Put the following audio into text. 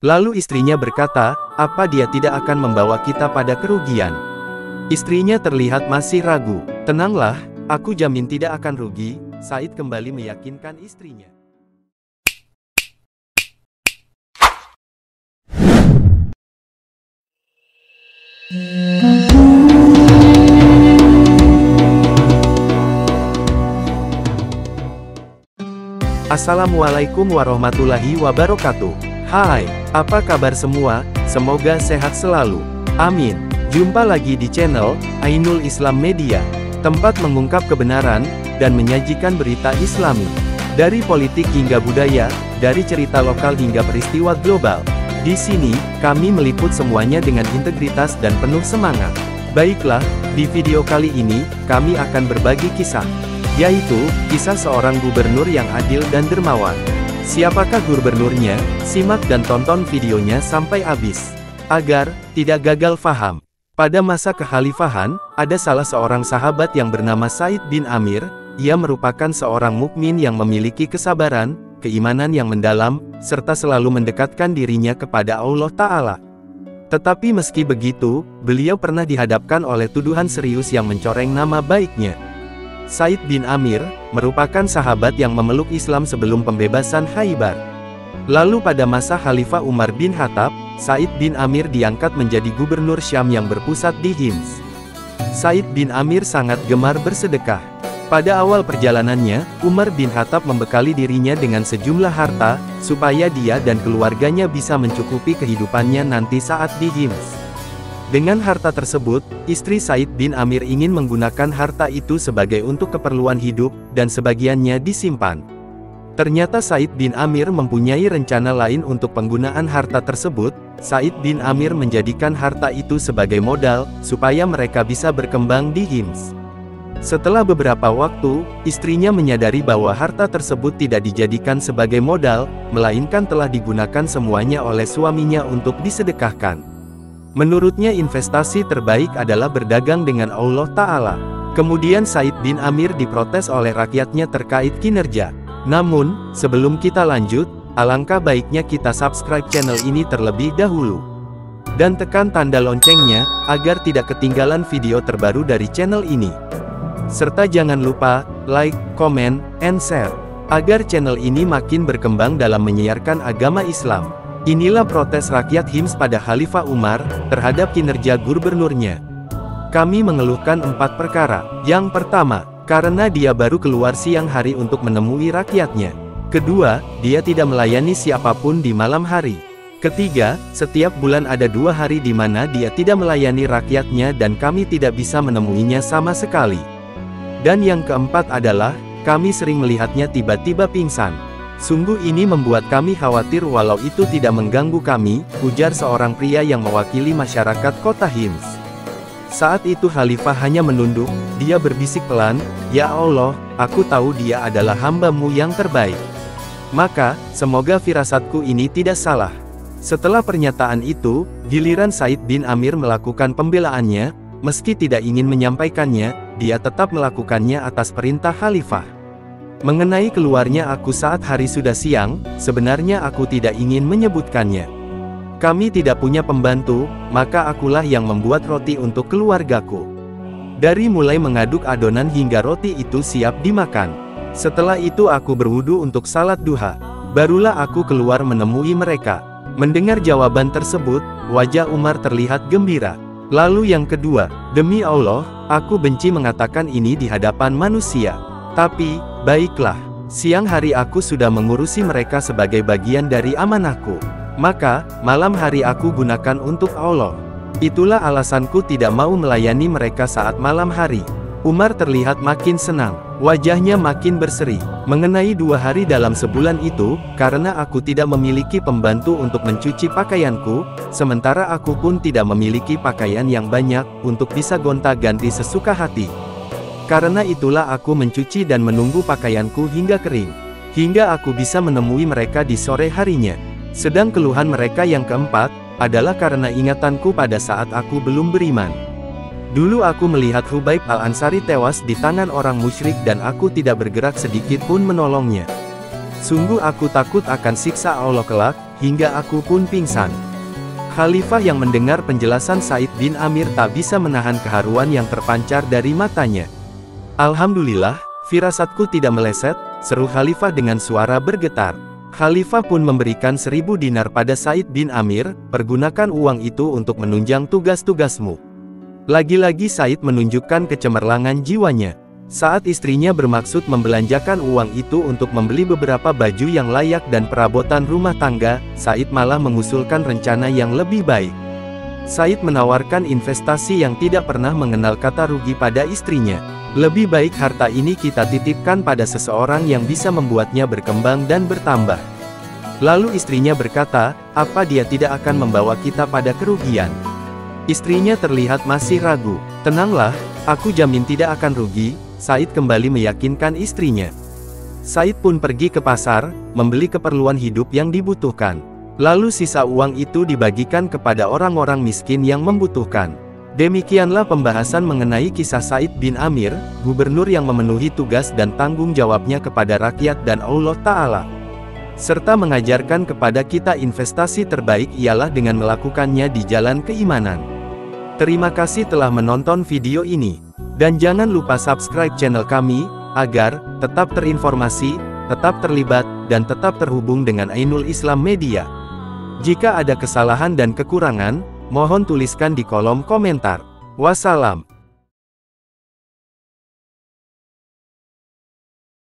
Lalu istrinya berkata, apa dia tidak akan membawa kita pada kerugian? Istrinya terlihat masih ragu. Tenanglah, aku jamin tidak akan rugi. Said kembali meyakinkan istrinya. Assalamualaikum warahmatullahi wabarakatuh. Hai, apa kabar semua? Semoga sehat selalu. Amin. Jumpa lagi di channel Ainul Islam Media, tempat mengungkap kebenaran dan menyajikan berita Islami. Dari politik hingga budaya, dari cerita lokal hingga peristiwa global. Di sini, kami meliput semuanya dengan integritas dan penuh semangat. Baiklah, di video kali ini, kami akan berbagi kisah, yaitu kisah seorang gubernur yang adil dan dermawan. Siapakah gubernurnya? Simak dan tonton videonya sampai habis, agar tidak gagal faham. Pada masa kekhalifahan, ada salah seorang sahabat yang bernama Said bin Amir. Ia merupakan seorang mukmin yang memiliki kesabaran, keimanan yang mendalam, serta selalu mendekatkan dirinya kepada Allah Ta'ala. Tetapi meski begitu, beliau pernah dihadapkan oleh tuduhan serius yang mencoreng nama baiknya. Said bin Amir merupakan sahabat yang memeluk Islam sebelum pembebasan Khaybar. Lalu pada masa Khalifah Umar bin Khattab, Said bin Amir diangkat menjadi gubernur Syam yang berpusat di Hims. Said bin Amir sangat gemar bersedekah. Pada awal perjalanannya, Umar bin Khattab membekali dirinya dengan sejumlah harta, supaya dia dan keluarganya bisa mencukupi kehidupannya nanti saat di Hims. Dengan harta tersebut, istri Said bin Amir ingin menggunakan harta itu sebagai untuk keperluan hidup, dan sebagiannya disimpan. Ternyata Said bin Amir mempunyai rencana lain untuk penggunaan harta tersebut. Said bin Amir menjadikan harta itu sebagai modal, supaya mereka bisa berkembang di Hims. Setelah beberapa waktu, istrinya menyadari bahwa harta tersebut tidak dijadikan sebagai modal, melainkan telah digunakan semuanya oleh suaminya untuk disedekahkan. Menurutnya investasi terbaik adalah berdagang dengan Allah Ta'ala. Kemudian Said bin Amir diprotes oleh rakyatnya terkait kinerja. Namun, sebelum kita lanjut, alangkah baiknya kita subscribe channel ini terlebih dahulu. Dan tekan tanda loncengnya, agar tidak ketinggalan video terbaru dari channel ini. Serta jangan lupa, like, comment, and share, agar channel ini makin berkembang dalam menyiarkan agama Islam. Inilah protes rakyat Hims pada Khalifah Umar, terhadap kinerja gubernurnya. Kami mengeluhkan 4 perkara. Yang pertama, karena dia baru keluar siang hari untuk menemui rakyatnya. Kedua, dia tidak melayani siapapun di malam hari. Ketiga, setiap bulan ada 2 hari di mana dia tidak melayani rakyatnya dan kami tidak bisa menemuinya sama sekali. Dan yang keempat adalah, kami sering melihatnya tiba-tiba pingsan. Sungguh ini membuat kami khawatir walau itu tidak mengganggu kami, ujar seorang pria yang mewakili masyarakat kota Hims. Saat itu Khalifah hanya menunduk, dia berbisik pelan, "Ya Allah, aku tahu dia adalah hamba-Mu yang terbaik. Maka, semoga firasatku ini tidak salah." Setelah pernyataan itu, giliran Said bin Amir melakukan pembelaannya. Meski tidak ingin menyampaikannya, dia tetap melakukannya atas perintah Khalifah. Mengenai keluarnya aku saat hari sudah siang, sebenarnya aku tidak ingin menyebutkannya. Kami tidak punya pembantu, maka akulah yang membuat roti untuk keluargaku. Dari mulai mengaduk adonan hingga roti itu siap dimakan. Setelah itu aku berwudu untuk salat duha. Barulah aku keluar menemui mereka. Mendengar jawaban tersebut, wajah Umar terlihat gembira. Lalu yang kedua, demi Allah, aku benci mengatakan ini di hadapan manusia. Tapi, baiklah, siang hari aku sudah mengurusi mereka sebagai bagian dari amanahku. Maka, malam hari aku gunakan untuk Allah. Itulah alasanku tidak mau melayani mereka saat malam hari. Umar terlihat makin senang. Wajahnya makin berseri. Mengenai 2 hari dalam sebulan itu, karena aku tidak memiliki pembantu untuk mencuci pakaianku, sementara aku pun tidak memiliki pakaian yang banyak, untuk bisa gonta-ganti sesuka hati. Karena itulah aku mencuci dan menunggu pakaianku hingga kering. Hingga aku bisa menemui mereka di sore harinya. Sedang keluhan mereka yang keempat, adalah karena ingatanku pada saat aku belum beriman. Dulu aku melihat Hubaib al-Ansari tewas di tangan orang musyrik dan aku tidak bergerak sedikit pun menolongnya. Sungguh aku takut akan siksa Allah kelak, hingga aku pun pingsan. Khalifah yang mendengar penjelasan Said bin Amir tak bisa menahan keharuan yang terpancar dari matanya. Alhamdulillah, firasatku tidak meleset, seru Khalifah dengan suara bergetar. Khalifah pun memberikan 1000 dinar pada Said bin Amir, pergunakan uang itu untuk menunjang tugas-tugasmu. Lagi-lagi Said menunjukkan kecemerlangan jiwanya. Saat istrinya bermaksud membelanjakan uang itu untuk membeli beberapa baju yang layak dan perabotan rumah tangga, Said malah mengusulkan rencana yang lebih baik. Said menawarkan investasi yang tidak pernah mengenal kata rugi pada istrinya. Lebih baik harta ini kita titipkan pada seseorang yang bisa membuatnya berkembang dan bertambah. Lalu istrinya berkata, apa dia tidak akan membawa kita pada kerugian? Istrinya terlihat masih ragu. Tenanglah, aku jamin tidak akan rugi. Said kembali meyakinkan istrinya. Said pun pergi ke pasar, membeli keperluan hidup yang dibutuhkan. Lalu sisa uang itu dibagikan kepada orang-orang miskin yang membutuhkan. Demikianlah pembahasan mengenai kisah Said bin Amir, gubernur yang memenuhi tugas dan tanggung jawabnya kepada rakyat dan Allah Ta'ala. Serta mengajarkan kepada kita investasi terbaik ialah dengan melakukannya di jalan keimanan. Terima kasih telah menonton video ini. Dan jangan lupa subscribe channel kami, agar tetap terinformasi, tetap terlibat, dan tetap terhubung dengan Ainul Islam Media. Jika ada kesalahan dan kekurangan, mohon tuliskan di kolom komentar. Wassalam.